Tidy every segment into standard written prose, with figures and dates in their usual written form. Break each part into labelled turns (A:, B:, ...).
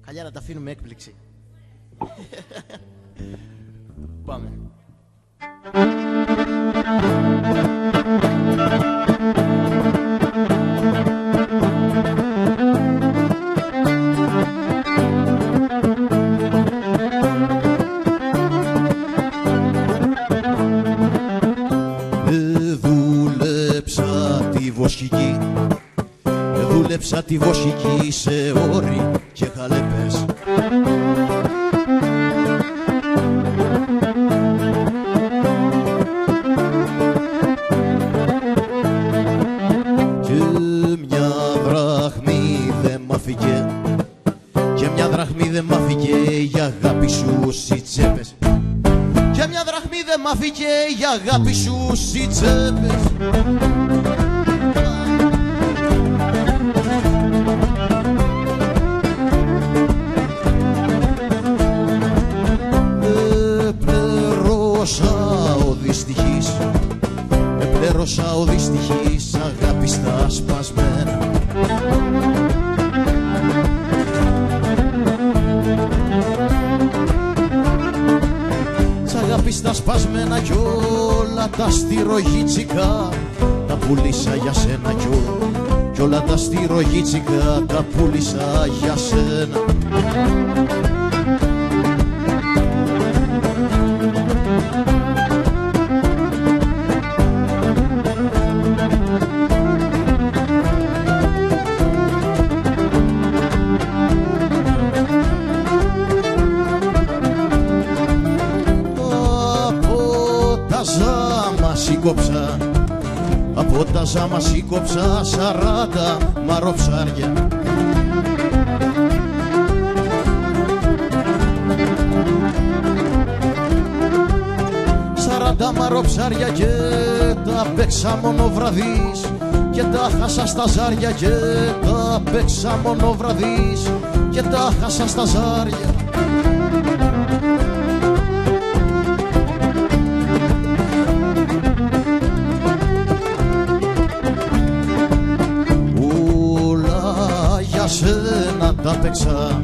A: Καλιά να τα αφήνουμε έκπληξη. Πάμε.
B: Δούλεψα τη βοσική σε όρη και χαλέπες. Και μια δραχμή δεν μ' άφηγε, και μια δραχμή δεν μ' άφηγε η αγάπη σου οι τσέπες. Και μια δραχμή δεν μ' άφηγε η αγάπη σου οι τσέπες. Επλέρωσα ο δυστυχής αγάπη στα σπασμένα. Σ' αγάπη στα σπασμένα κι όλα τα στυρογίτσικα τα πουλήσα για σένα κι όλα τα στυρογίτσικα τα πουλήσα για σένα. Από τα ζάμα σήκωψα 40 μαροψάρια. Μαροψάρια και τα παίξα μόνο βραδείς και τα χάσα στα ζάρια και τα παίξα μόνο βραδείς και τα χάσα στα ζάρια. Σένα τα παίξα,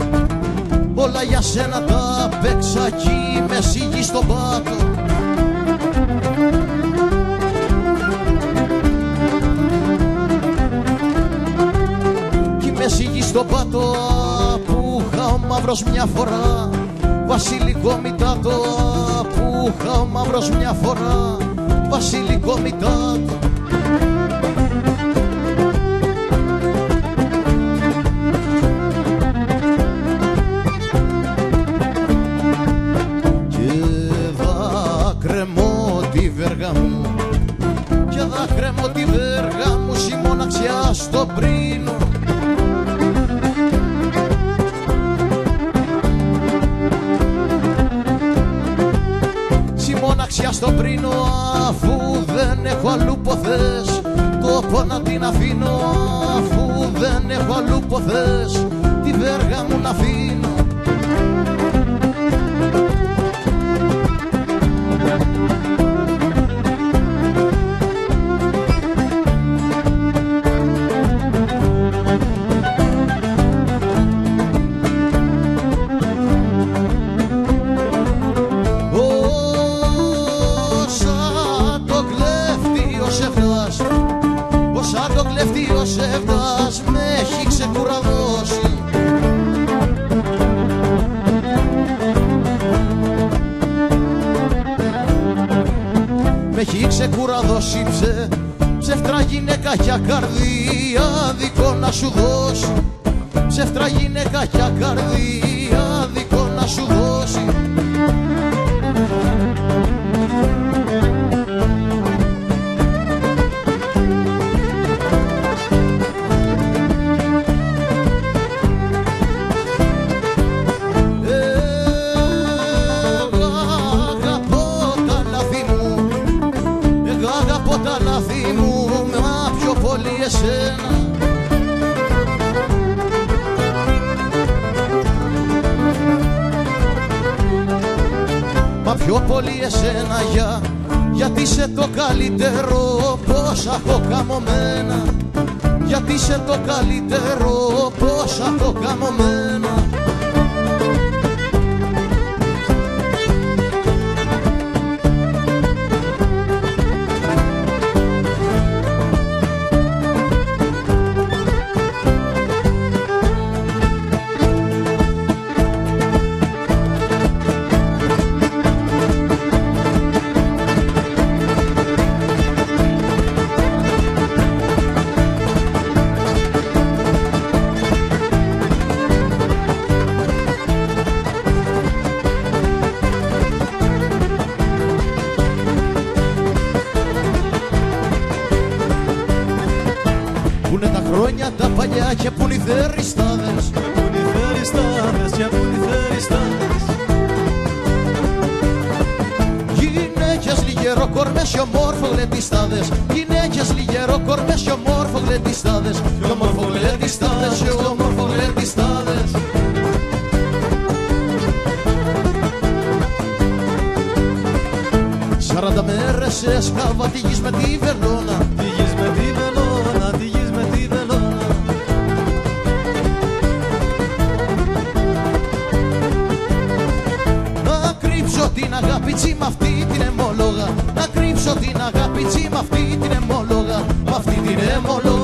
B: όλα για σένα τα παίξα κι με σίγη στον πάτο. Κι με σίγη στον πάτο που είχα ο μαύρος μια φορά, βασιλικό μητάτο που είχα ο μαύρος μια φορά, βασιλικό μητάτο. Και θα κρέμω τη βέργα μου στη μοναξιά στο πρίνο. Στη μοναξιά στο πρίνο αφού δεν έχω αλλού ποθές, τόπο να την αφήνω αφού δεν έχω αλλού ποθές, τη βέργα μου να αφήνω. Με έχει ξεκουραδώσει. Με έχει ξεκουραδώσει ψεύτρα γυναίκα για καρδία δικό να σου δώσει. Ψεύτρα γυναίκα για καρδία δικό να σου δώσει. Μα πιο πολύ εσένα γιατί είσαι το καλύτερο πόσα έχω καμωμένα, γιατί είσαι το καλύτερο πόσα έχω καμωμένα. Πούνε τα χρόνια τα παλιά και πουν οι θεριστάδες,
C: Πουν οι θεριστάδες και πουν οι θεριστάδες.
B: γυναίκες λιγεροκορμές και ομόρφογλεντιστάδες, γυναίκες λιγεροκορμές και ομόρφογλεντιστάδες, και ομόρφογλεντιστάδες και ομόρφογλεντιστάδες. Σαράντα μέρες έσκαβα τη γης με τη βελόνα,
C: Τη γης με τη βελόνα, τη γης με τη βελόνα.
B: να κρύψω την αγάπη τσι μ' αυτή την αιμόλογα, να κρύψω την αγάπη τσι μ' αυτή την αιμόλογα, μ' αυτή την αιμόλογα.